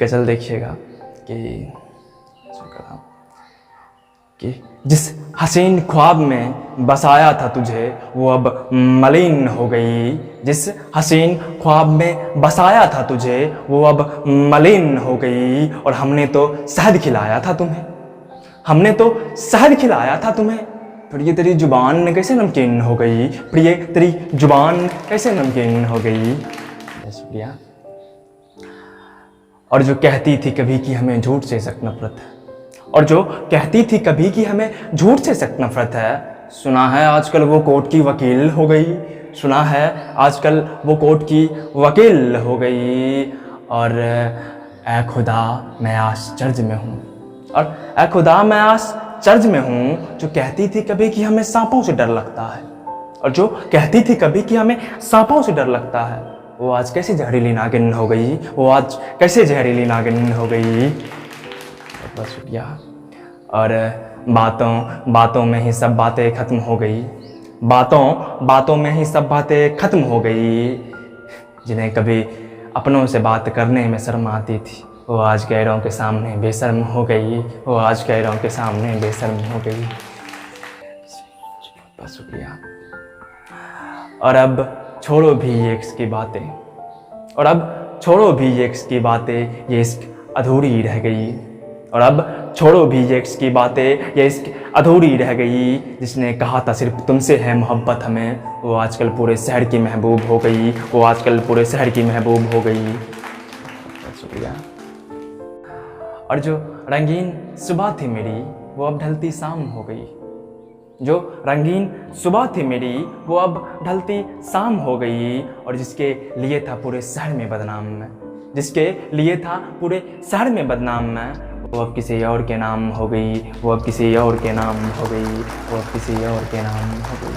गज़ल देखिएगा कि जिस हसीन ख्वाब में बसाया था तुझे वो अब मलिन हो गई। जिस हसीन ख्वाब में बसाया था तुझे वो अब मलिन हो गई। और हमने तो शहद खिलाया था तुम्हें, हमने तो शहद खिलाया था तुम्हें, फिर ये तेरी जुबान कैसे नमकीन हो गई, फिर ये तेरी जुबान कैसे नमकीन हो गई। शुक्रिया। और जो कहती थी कभी कि हमें झूठ से सख्त नफरत है, और जो कहती थी कभी कि हमें झूठ से सख्त नफरत है, सुना है आजकल वो कोर्ट की वकील हो गई। सुना है आजकल वो कोर्ट की वकील हो गई। और ऐ खुदा मैं आश्चर्य में हूँ, और ऐ खुदा मैं आश्चर्य में हूँ। जो कहती थी कभी कि हमें सांपों से डर लगता है, और जो कहती थी कभी कि हमें सांपों से डर लगता है, वो आज कैसे जहरीली नागिन हो गई, वो आज कैसे जहरीली नागिन हो गई। बहुत शुक्रिया। और बातों में ही सब बातें खत्म हो गई, बातों में ही सब बातें खत्म हो गई। जिन्हें कभी अपनों से बात करने में शर्म आती थी, वो आज गैरों के सामने बेशर्म हो गई, वो आज गैरों के सामने बेशर्म हो गई। बहुत शुक्रिया। और अब छोड़ो भी ये इश्क की बातें, और अब छोड़ो भी ये इश्क की बातें, ये इश्क अधूरी रह गई। और अब छोड़ो भी ये इश्क की बातें, ये इश्क अधूरी रह गई। जिसने कहा था सिर्फ तुमसे है मोहब्बत हमें, वो आजकल पूरे शहर की महबूब हो गई, वो आजकल पूरे शहर की महबूब हो गई। बहुत शुक्रिया। और जो रंगीन सुबह थी मेरी वो अब ढलती शाम हो गई, जो रंगीन सुबह थी मेरी वो अब ढलती शाम हो गई। और जिसके लिए था पूरे शहर में बदनाम मैं, जिसके लिए था पूरे शहर में बदनाम मैं, वो अब किसी और के नाम हो गई, वो अब किसी और के नाम हो गई, वो अब किसी और के नाम हो गई।